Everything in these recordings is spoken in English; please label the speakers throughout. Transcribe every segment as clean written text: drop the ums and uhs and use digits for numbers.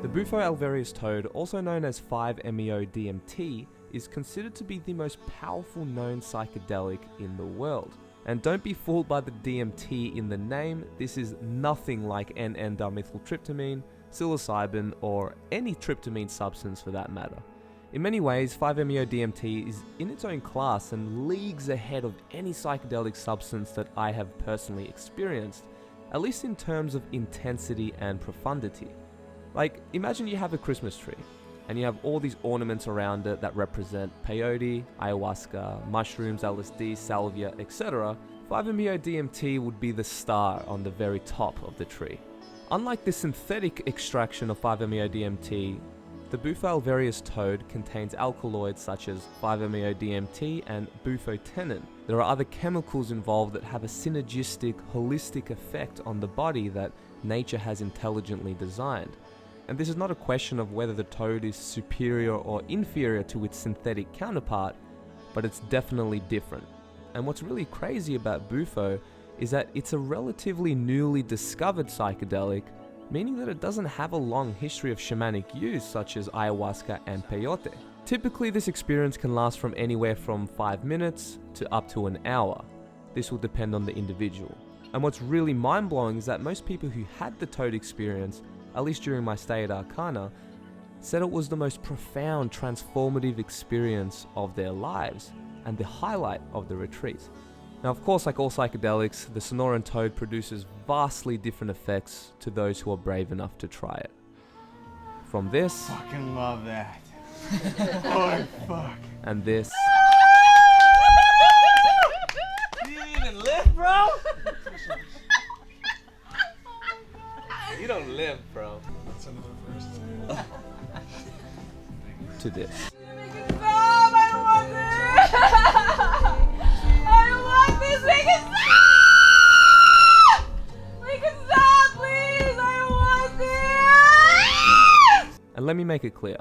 Speaker 1: The Bufo Alvarius toad, also known as 5-MeO DMT, is considered to be the most powerful known psychedelic in the world. And don't be fooled by the DMT in the name, this is nothing like NN dimethyltryptamine, psilocybin, or any tryptamine substance for that matter. In many ways, 5-MeO DMT is in its own class and leagues ahead of any psychedelic substance that I have personally experienced, at least in terms of intensity and profundity. Like, imagine you have a Christmas tree, and you have all these ornaments around it that represent peyote, ayahuasca, mushrooms, LSD, salvia, etc. 5-MeO DMT would be the star on the very top of the tree. Unlike the synthetic extraction of 5-MeO DMT, the Bufo Alvarius toad contains alkaloids such as 5-MeO DMT and bufotenin. There are other chemicals involved that have a synergistic, holistic effect on the body that nature has intelligently designed. And this is not a question of whether the toad is superior or inferior to its synthetic counterpart, but it's definitely different. And what's really crazy about Bufo is that it's a relatively newly discovered psychedelic, meaning that it doesn't have a long history of shamanic use such as ayahuasca and peyote. Typically, this experience can last from anywhere from 5 minutes to up to an hour. This will depend on the individual. And what's really mind-blowing is that most people who had the toad experience, at least during my stay at Arcana, said it was the most profound, transformative experience of their lives and the highlight of the retreat. Now, of course, like all psychedelics, the Sonoran toad produces vastly different effects to those who are brave enough to try it. From this,
Speaker 2: Fucking love that. Oh fuck.
Speaker 1: And this,
Speaker 2: You didn't even live, bro? You don't live, bro.
Speaker 3: That's another first.
Speaker 1: to this. And let me make it clear.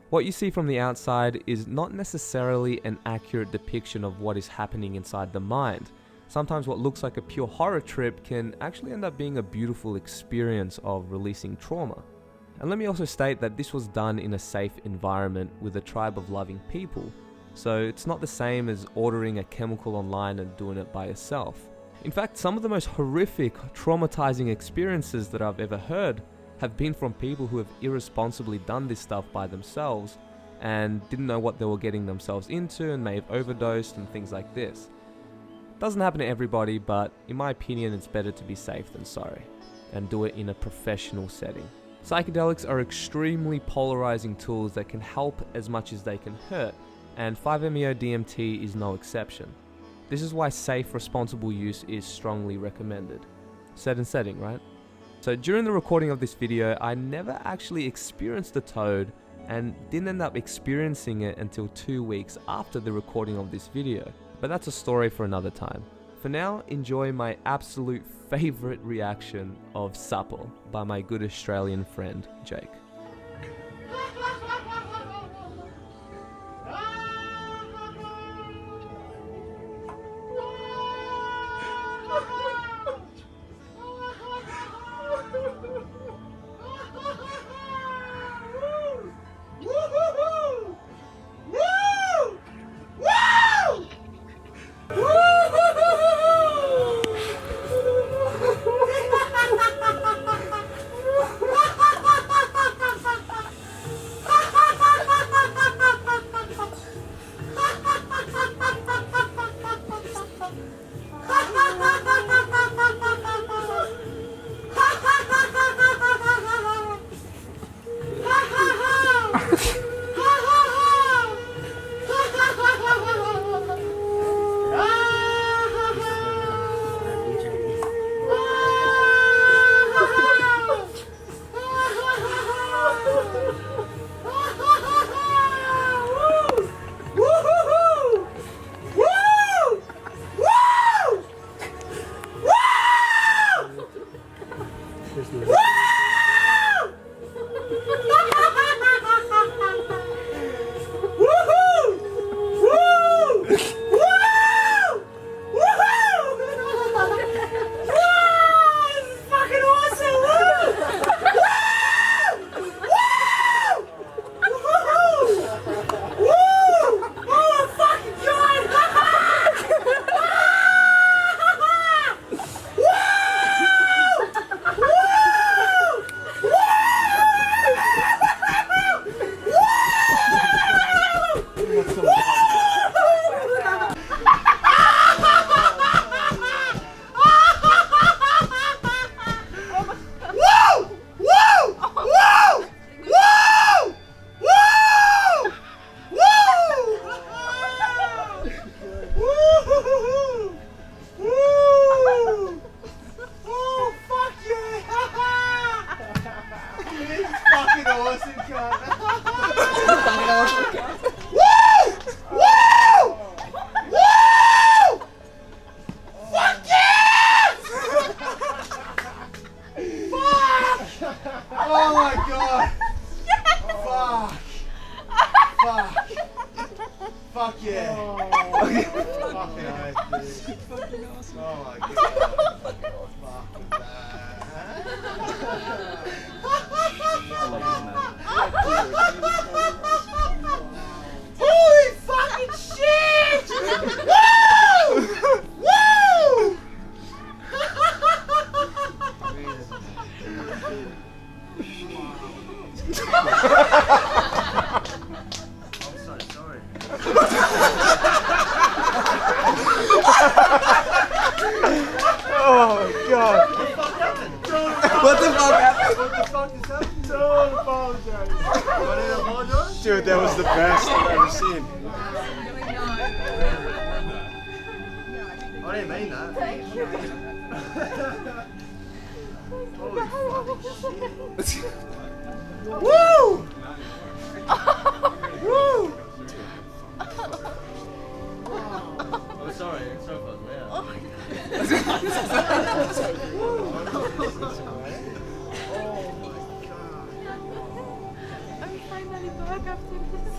Speaker 1: What you see from the outside is not necessarily an accurate depiction of what is happening inside the mind. Sometimes what looks like a pure horror trip can actually end up being a beautiful experience of releasing trauma. And let me also state that this was done in a safe environment with a tribe of loving people. So it's not the same as ordering a chemical online and doing it by yourself. In fact, some of the most horrific, traumatizing experiences that I've ever heard have been from people who have irresponsibly done this stuff by themselves and didn't know what they were getting themselves into and may have overdosed and things like this. Doesn't happen to everybody, but in my opinion, it's better to be safe than sorry, and do it in a professional setting. Psychedelics are extremely polarizing tools that can help as much as they can hurt, and 5-MeO DMT is no exception. This is why safe, responsible use is strongly recommended. Set and setting, right? So during the recording of this video, I never actually experienced the toad and didn't end up experiencing it until 2 weeks after the recording of this video. But that's a story for another time. For now, enjoy my absolute favorite reaction of sapo by my good Australian friend, Jake.
Speaker 2: Yeah. Fucking oath, dude.
Speaker 3: Fucking awesome.
Speaker 2: Oh my god. Fucking holy fucking shit! Woo! Woo! I'm so sorry. Oh god. What the fuck happened? What the fuck is happening? Don't apologize. I didn't apologize? Dude, that was the best I've ever seen. I didn't mean that. Holy fucking shit. Woo! Woo! I'm sorry, it's so close, man. Oh my god.
Speaker 4: I'm finally back after this.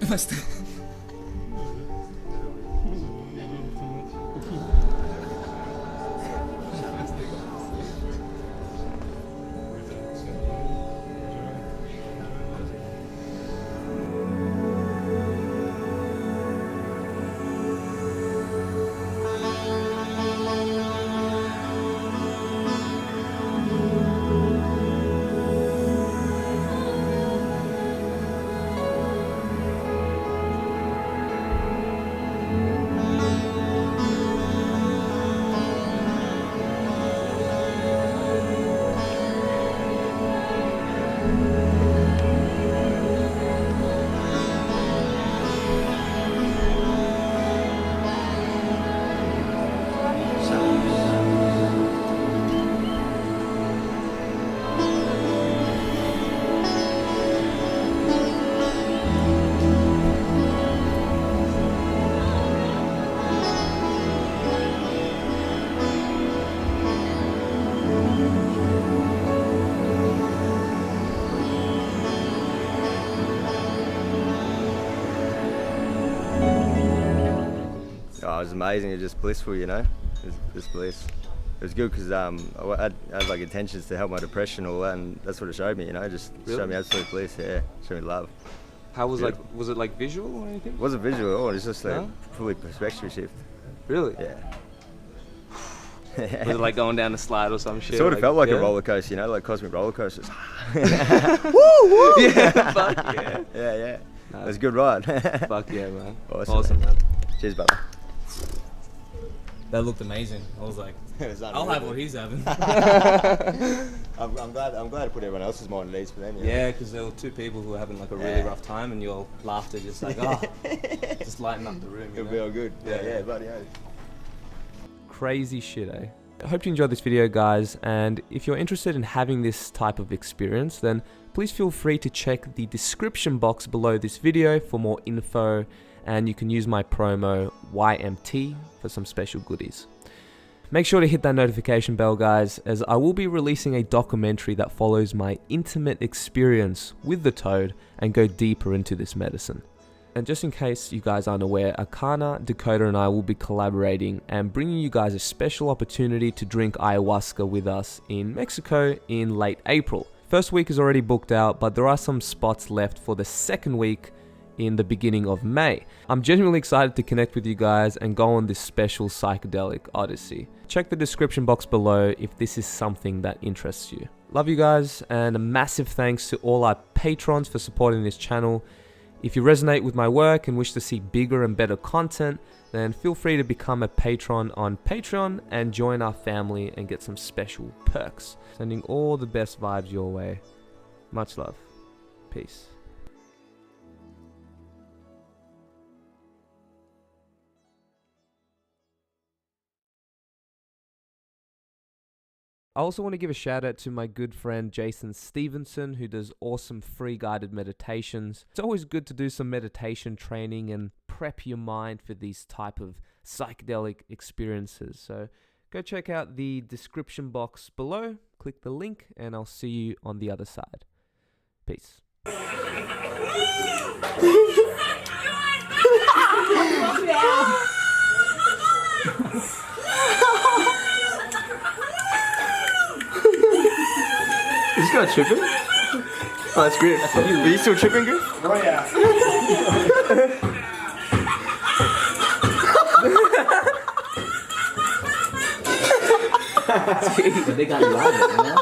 Speaker 2: Am I still on?
Speaker 5: Oh, it was amazing. It was just blissful, you know. It was just bliss. It was good because I had like intentions to help my depression and all that, and that's what it showed me, you know. Just showed me absolute bliss. Yeah, showed me love.
Speaker 1: How was was it like visual or anything?
Speaker 5: It wasn't visual at all. It's just like
Speaker 1: No?
Speaker 5: fully perspective shift.
Speaker 1: Really?
Speaker 5: Yeah.
Speaker 1: Was it like going down a slide or some shit?
Speaker 5: Sort of felt like
Speaker 1: yeah?
Speaker 5: a roller coaster, you know, like cosmic roller coasters.
Speaker 1: Woo woo! Yeah, fuck yeah.
Speaker 5: Yeah, yeah. It was a good ride.
Speaker 1: Fuck yeah, man.
Speaker 5: Awesome,
Speaker 1: man.
Speaker 5: Cheers, brother.
Speaker 6: That looked amazing. I was like, I'll have what he's having.
Speaker 5: I'm glad to put everyone else's mind at ease for them. You know?
Speaker 6: Yeah, because there were two people who were having like a really rough time, and your laughter just like, just lighten up the room. You
Speaker 5: It'll
Speaker 6: know?
Speaker 5: be all good. Yeah, buddy. Yeah.
Speaker 1: Crazy shit, eh? I hope you enjoyed this video, guys, and if you're interested in having this type of experience, then please feel free to check the description box below this video for more info, and you can use my promo YMT for some special goodies. Make sure to hit that notification bell, guys, as I will be releasing a documentary that follows my intimate experience with the toad and go deeper into this medicine. And just in case you guys aren't aware, Akana, Dakota and I will be collaborating and bringing you guys a special opportunity to drink ayahuasca with us in Mexico in late April. First week is already booked out, but there are some spots left for the second week in the beginning of May. I'm genuinely excited to connect with you guys and go on this special psychedelic odyssey. Check the description box below if this is something that interests you. Love you guys, and a massive thanks to all our patrons for supporting this channel. If you resonate with my work and wish to see bigger and better content, then feel free to become a patron on Patreon and join our family and get some special perks. Sending all the best vibes your way. Much love. Peace. I also want to give a shout out to my good friend Jason Stevenson, who does awesome free guided meditations. It's always good to do some meditation training and prep your mind for these type of psychedelic experiences. So Go check out the description box below, click the link, and I'll see you on the other side. Peace.
Speaker 2: Is this guy tripping? Oh, that's great. Are you still tripping, good?
Speaker 3: Oh yeah.
Speaker 6: But they got you out of it, you know?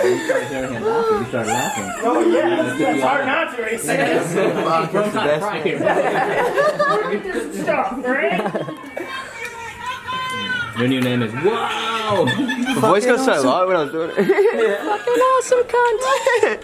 Speaker 6: You started hearing him laughing, you started laughing.
Speaker 3: Oh yeah, it's hard not to. He said
Speaker 2: That's the best.
Speaker 3: stop, right?
Speaker 6: Your new name is Wow!
Speaker 2: My voice got so low when I was doing it.
Speaker 4: Fucking awesome cunt.